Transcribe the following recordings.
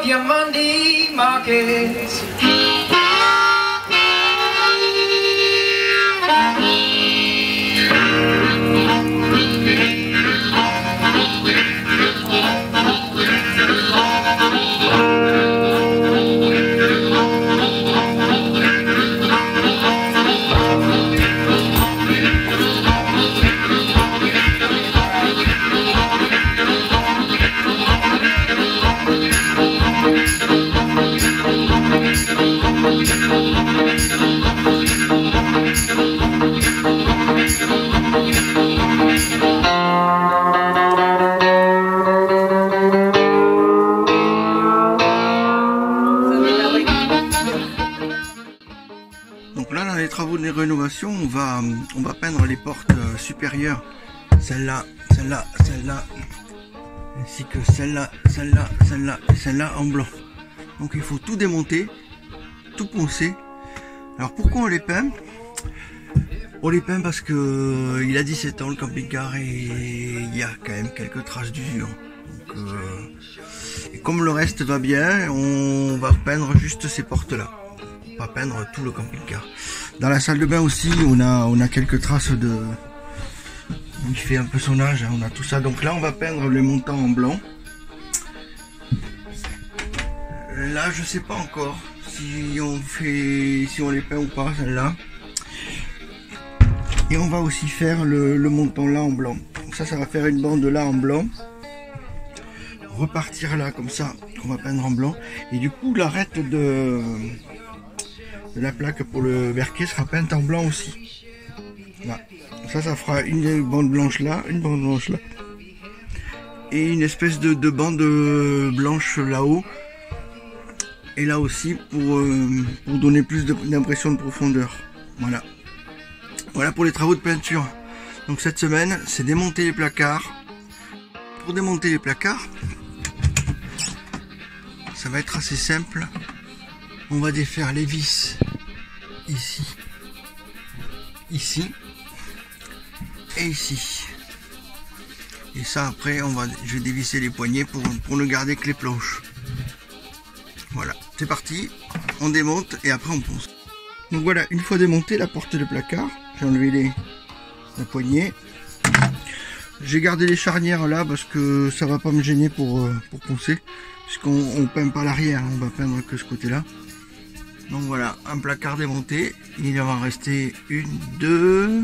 your Monday markets. Donc là, dans les travaux de rénovation, on va peindre les portes supérieures, celle-là, celle-là, celle-là, ainsi que celle-là, celle-là, celle-là et celle-là en blanc. Donc il faut tout démonter, tout poncer. Alors pourquoi on les peint? On les peint parce que il a 17 ans le camping-car et il y a quand même quelques traces d'usure. Et comme le reste va bien, on va peindre juste ces portes-là. Pas peindre tout le camping-car. Dans la salle de bain aussi, on a quelques traces de... Il fait un peu son âge, hein, on a tout ça. Donc là, on va peindre les montants en blanc. Là, je sais pas encore si on les peint ou pas, celle-là. Et on va aussi faire le montant là en blanc. Donc ça va faire une bande là en blanc. Repartir là comme ça, on va peindre en blanc. Et du coup, l'arête de la plaque pour le berquet sera peinte en blanc aussi. Là. Ça fera une bande blanche là, une bande blanche là. Et une espèce de bande blanche là-haut. Et là aussi pour donner plus d'impression de profondeur. Voilà. Voilà pour les travaux de peinture. Donc cette semaine, c'est démonter les placards. Pour démonter les placards, ça va être assez simple. On va défaire les vis ici, ici et ici. Et ça après, je vais dévisser les poignets pour ne garder que les planches. Voilà, c'est parti. On démonte et après on ponce. Donc voilà, une fois démonté la porte de placard, j'ai enlevé les poignets. J'ai gardé les charnières là parce que ça va pas me gêner pour poncer. Puisqu'on peint pas l'arrière, on va peindre que ce côté-là. Donc voilà, un placard démonté. Il va en rester 1, 2,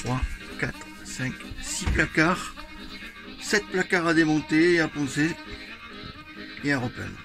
3, 4, 5, 6 placards. 7 placards à démonter et à poncer. Et à repeindre.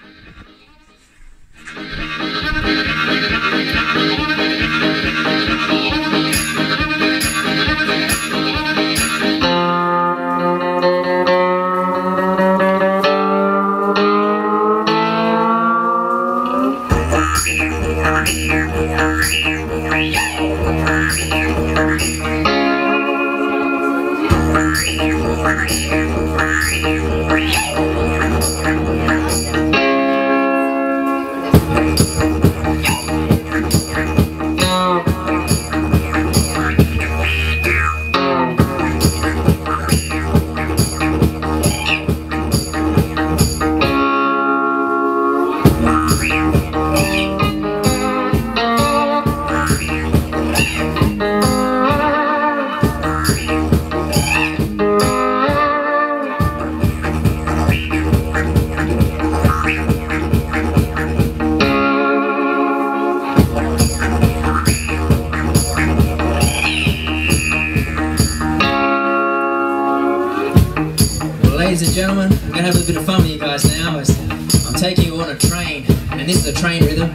Ladies and gentlemen, I'm going to have a bit of fun with you guys now. I'm taking you on a train, and this is a train rhythm.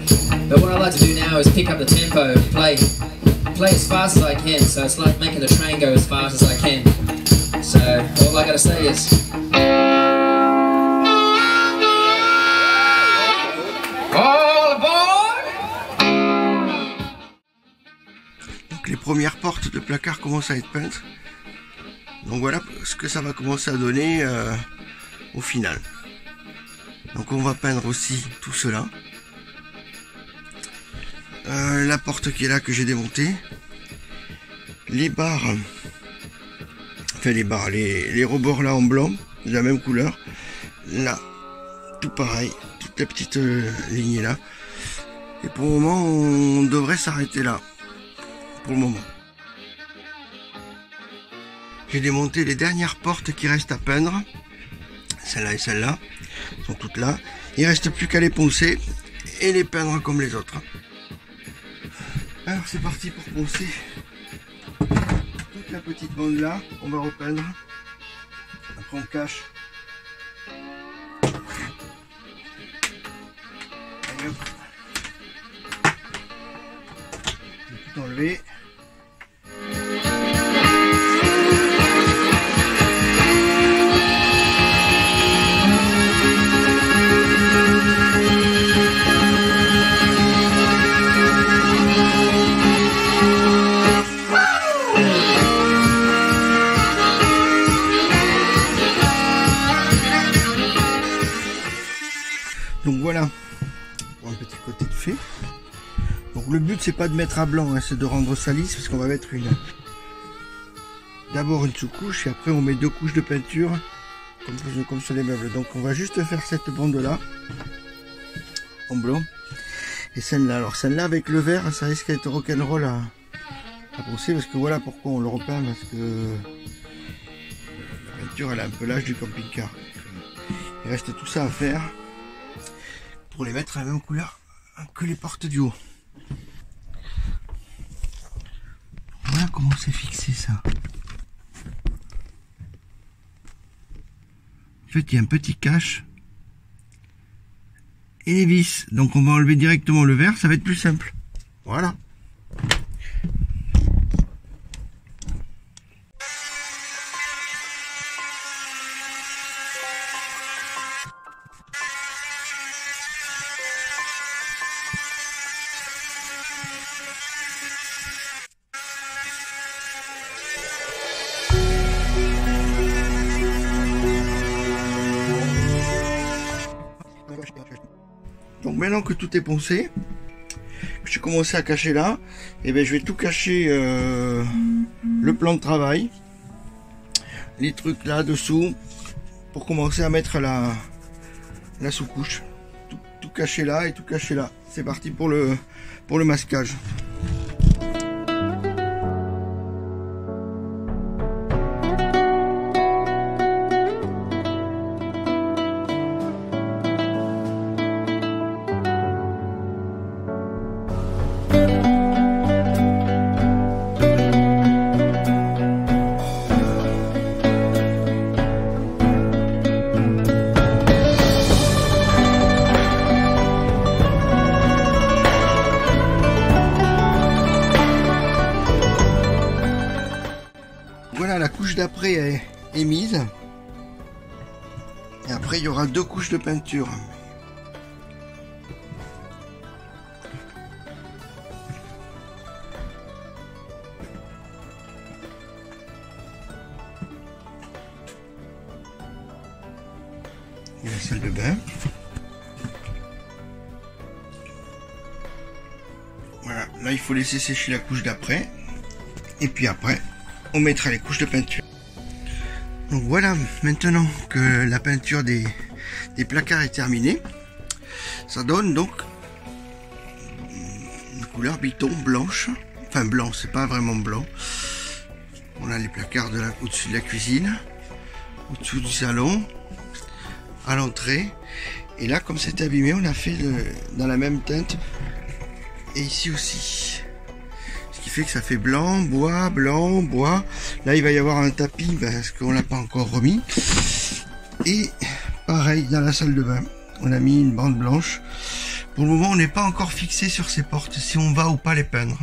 But what I'd like to do now is pick up the tempo and play as fast as I can. So it's like making the train go as fast as I can. So all I got to say is... All aboard! Donc les premières portes de placard commencent à être peintes. Donc voilà ce que ça va commencer à donner au final. Donc on va peindre aussi tout cela. La porte qui est là que j'ai démontée. Les barres. Enfin les barres, les rebords là en blanc, de la même couleur. Là, tout pareil, toute la petite lignée là. Et pour le moment, on devrait s'arrêter là. Pour le moment. J'ai démonté les dernières portes qui restent à peindre. Celle-là et celle-là sont toutes là. Il ne reste plus qu'à les poncer et les peindre comme les autres. Alors c'est parti pour poncer toute la petite bande là. On va repeindre. Après on cache. Allez hop. Je vais tout enlever. Donc voilà, pour un petit côté de fait. Donc le but c'est pas de mettre à blanc, hein, c'est de rendre ça lisse parce qu'on va mettre d'abord une sous-couche et après on met 2 couches de peinture comme sur les meubles. Donc on va juste faire cette bande là en blanc et celle-là. Alors celle-là avec le vert ça risque d'être rock'n'roll à poncer parce que voilà pourquoi on le repeint, parce que la peinture elle a un peu l'âge du camping-car. Il reste tout ça à faire pour les mettre à la même couleur que les portes du haut. Voilà comment c'est fixé ça. En fait il y a un petit cache et les vis, donc on va enlever directement le verre, ça va être plus simple. Voilà. Donc maintenant que tout est poncé, que j'ai commencé à cacher là, et bien je vais tout cacher le plan de travail, les trucs là dessous, pour commencer à mettre la sous-couche. Tout cacher là et tout cacher là. C'est parti pour le masquage. Voilà, la couche d'après est mise. Et après, il y aura 2 couches de peinture. Il y a la salle de bain. Voilà, là il faut laisser sécher la couche d'après. Et puis après, on mettra les couches de peinture. Donc voilà, maintenant que la peinture des placards est terminée, ça donne donc une couleur biton blanche. Enfin blanc, c'est pas vraiment blanc. On a les placards au-dessus de la cuisine, au-dessus du salon, à l'entrée. Et là, comme c'est abîmé, on a fait dans la même teinte. Et ici aussi. Ce qui fait que ça fait blanc, bois. Là, il va y avoir un tapis parce qu'on l'a pas encore remis. Et pareil, dans la salle de bain, on a mis une bande blanche. Pour le moment, on n'est pas encore fixé sur ces portes, si on va ou pas les peindre.